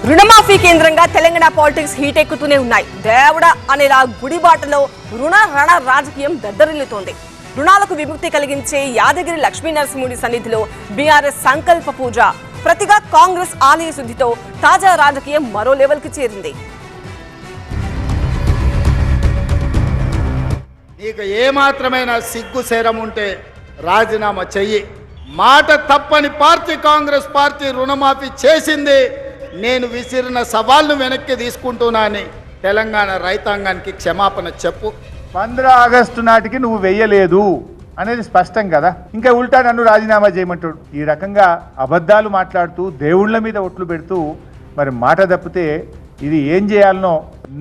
రుణమాఫీ కేంద్రంగా Telangana politics heat ఎక్కుతూనే ఉన్నాయి. దేవుడా అనేలా గుడిబాటలో రుణ రణ రాజకీయం దద్దరిల్లుతోంది. రుణాలకు విముక్తి కలిగించే యాదగిరి లక్ష్మీ నరసింహుడి సన్నిధిలో బీఆర్ఎస్ సంకల్ప పూజ, ప్రతిగా కాంగ్రెస్ ఆలయ శుద్ధితో తాజా రాజకీయం మరో లెవెల్కి చేరింది. నీకు ఏమాత్రమైన సిగ్గు సేరం ఉంటే రాజీనామా చెయ్యి. మాట తప్పని పార్టీ కాంగ్రెస్ పార్టీ రుణమాఫీ చేసింది. నేను విసిరిన సవాల్ను వెనక్కి తీసుకుంటున్నానని తెలంగాణ రైతాంగానికి క్షమాపణ చెప్పు. 15 ఆగస్టు నాటికి నువ్వు వెయ్యలేదు అనేది స్పష్టం కదా. ఇంకా ఉల్టా నన్ను రాజీనామా చేయమంటాడు. ఈ రకంగా అబద్ధాలు మాట్లాడుతూ దేవుళ్ళ మీద ఒట్లు పెడుతూ మరి మాట తప్పితే ఇది ఏం చేయాలనో,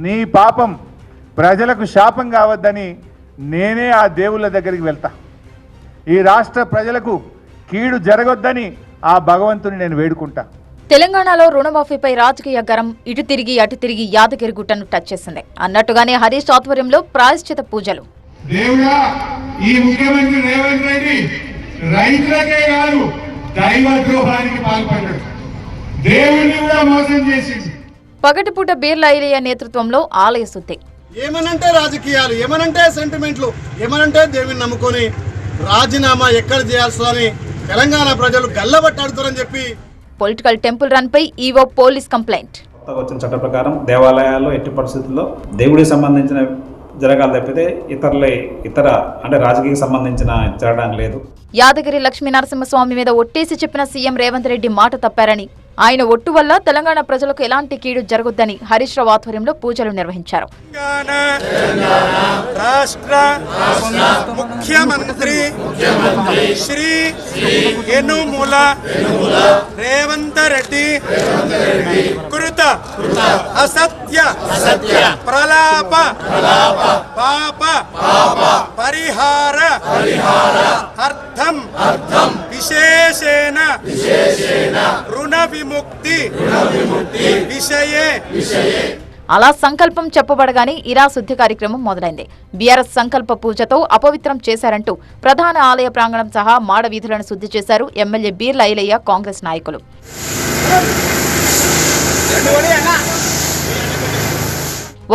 నీ పాపం ప్రజలకు శాపం కావద్దని నేనే ఆ దేవుళ్ళ దగ్గరికి వెళ్తా. ఈ రాష్ట్ర ప్రజలకు కీడు జరగొద్దని ఆ భగవంతుని నేను వేడుకుంటా. తెలంగాణలో రుణమాఫీపై రాజకీయ గరం ఇటు తిరిగి అటు తిరిగి యాదగిరి గుట్టను టచ్ చేసింది. అన్నట్టుగానే హరీష్ ఆధ్వర్యంలో ప్రాయశ్చిత పూజలు. దేవుడా, ఈ ముఖ్యమంత్రి రేవంత్ రెడ్డి రైతులకే కాదు దైవద్రోహానికి పాల్పడ్డాడు. దేవుని కూడా మోసం చేసింది. పగటిపూట బీర్ల ఐలయ్య నేతృత్వంలో ఆలయ శుద్ధి. ఏమనంటే రాజకీయాలు, ఏమనంటే సెంటిమెంట్లు, ఏమనంటే దేవుని నమ్ముకొని రాజీనామా ఎక్కడ చేయాల్సి తెలంగాణ ప్రజలు గల్లబట్టాడుతారని చెప్పి పొలిటికల్ టెంపుల్ రన్ పై ఈవో పోలీస్ కంప్లైంట్. వచ్చిన చట్ట ప్రకారం దేవాలయాల్లో ఎట్టి పరిస్థితుల్లో దేవుడికి సంబంధించిన జరగాలి తప్పితే ఇతర అంటే రాజకీయ సంబంధించిన జరగడానికి లేదు. యాదగిరి లక్ష్మీ నరసింహస్వామి మీద ఒట్టేసి చెప్పిన సీఎం రేవంత్ రెడ్డి మాట తప్పారని, ఆయన ఒట్టు వల్ల తెలంగాణ ప్రజలకు ఎలాంటి కీడు జరగొద్దని హరీష్ రావు ఆధ్వర్యంలో పూజలు నిర్వహించారు. రాష్ట్ర ముఖ్యమంత్రి శ్రీ యనుమల రేవంత్ రెడ్డి కృత అసత్య ప్రలాప పాప పరిహార అర్థం విశేషేణ రుణ విముక్తి విషయే. అలా సంకల్పం చెప్పబడగానే ఇరా శుద్ధి కార్యక్రమం మొదలైంది. బీఆర్ఎస్ సంకల్ప పూజతో అపవిత్రం చేశారంటూ ప్రధాన ఆలయ ప్రాంగణం సహా మాడ వీధులను శుద్ధి చేశారు ఎమ్మెల్యే బీర్ల ఐలయ్య కాంగ్రెస్ నాయకులు.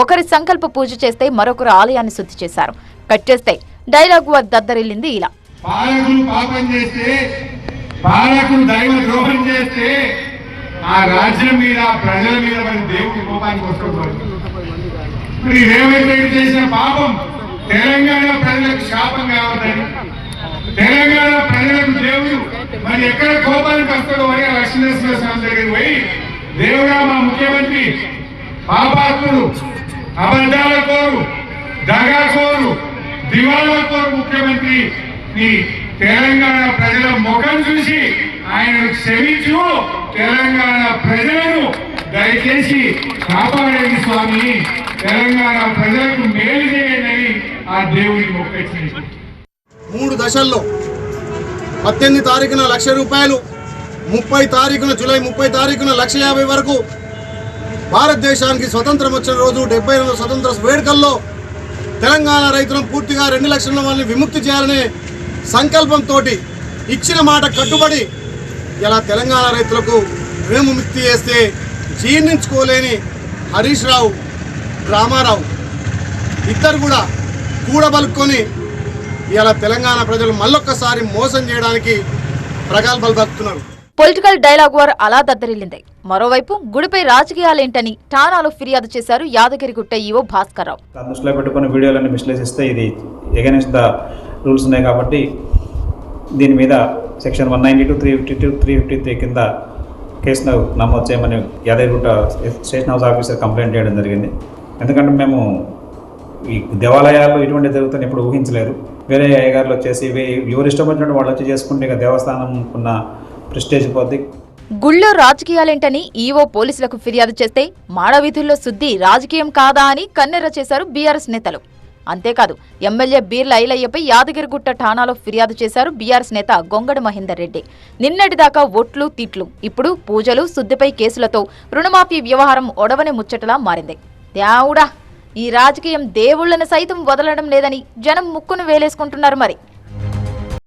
ఒకరి సంకల్ప పూజ చేస్తే మరొకరు ఆలయాన్ని శుద్ధి చేశారు. కట్ చేస్తే డైలాగ్ దద్దరిల్లింది ఇలా. పాలకులు పాపం చేస్తే, పాలకులు దైవ ద్రోహం చేస్తే ఆ రాజ్యం మీద ప్రజల మీద మరి దేవుడి కోపానికి వస్తుంది. మరి రేవంత్ రెడ్డి చేసిన పాపం తెలంగాణ ప్రజలకు శాపం కావద్దని, తెలంగాణ ప్రజలకు దేవుడు మరి ఎక్కడ కోపానికి వస్తాడో అని లక్ష్మీనరసింహ స్వామి దగ్గరికి పోయి, దేవుడా మా ముఖ్యమంత్రి పాపాత్ముడు, అబద్ధాల కోరు, దగాకోరు, దివాళా కోరు ముఖ్యమంత్రి, నీ తెలంగాణ ప్రజల ముఖం చూసి ఆయనను క్షమించు, తెలంగాణ ప్రజలను దయచేసి కాపాడండి స్వామి, తెలంగాణ ప్రజలకు మేలు చేయండి ఆ దేవుడిని మొక్కించింది. 3 దశల్లో 18 తారీఖున 1,00,000 రూపాయలు, 30 తారీఖున జూలై 30 తారీఖున 1,50,000 వరకు. భారతదేశానికి స్వతంత్రం వచ్చిన రోజు 78వ స్వతంత్ర వేడుకల్లో తెలంగాణ రైతులను పూర్తిగా 2 లక్షల మందిని విముక్తి చేయాలనే సంకల్పంతో ఇచ్చిన మాట కట్టుబడి ఇలా తెలంగాణ రైతులకు విముక్తి చేస్తే జీర్ణించుకోలేని హరీష్ రావు, రామారావు ఇద్దరు కూడా కూడబలుక్కొని ఇలా తెలంగాణ ప్రజలు మళ్ళొక్కసారి మోసం చేయడానికి ప్రగల్భాలు పలుకుతున్నారు. పొలిటికల్ డైలాగ్ వార్ అలా దద్దరిల్లింది. మరోవైపు గుడిపై రాజకీయాలేంటని ఠానాలో ఫిర్యాదు చేశారు యాదగిరిగుట్ట ఈవో భాస్కర్ రావు. దృష్టిలో పెట్టుకుని వీడియోలను విశ్లేషిస్తే ఇది ఎగైనెస్ట్ ద రూల్స్ ఉన్నాయి కాబట్టి దీని మీద సెక్షన్ 192, 352, 353 కింద కేసును నమోదు చేయమని Yadagirigutta station house officer complaint చేయడం జరిగింది. ఎందుకంటే మేము ఈ దేవాలయాల్లో ఇటువంటి జరుగుతుందని ఎప్పుడు ఊహించలేదు. వేరే అయ్యగారులు వచ్చేసి ఎవరు ఇష్టం వచ్చినట్టు వాళ్ళు వచ్చి చేసుకుంటే ఇక దేవస్థానం ఉన్న ప్రెస్టేజ్ పోద్ది. గుళ్ళో రాజకీయాలేంటని ఈవో పోలీసులకు ఫిర్యాదు చేస్తే మాడవీధుల్లో శుద్ధి రాజకీయం కాదా అని కన్నెర్ర చేశారు బీఆర్ఎస్ నేతలు. అంతేకాదు ఎమ్మెల్యే బీర్ల ఐలయ్యపై యాదగిరిగుట్ట ఠానాలో ఫిర్యాదు చేశారు బీఆర్ఎస్ నేత గొంగడ మహేందర్ రెడ్డి. నిన్నటిదాకా ఒట్లు తిట్లు, ఇప్పుడు పూజలు శుద్ధిపై కేసులతో రుణమాఫీ వ్యవహారం ఒడవని ముచ్చటలా మారింది. దేవుడా, ఈ రాజకీయం దేవుళ్లను సైతం వదలడం లేదని జనం ముక్కును వేలేసుకుంటున్నారు. మరి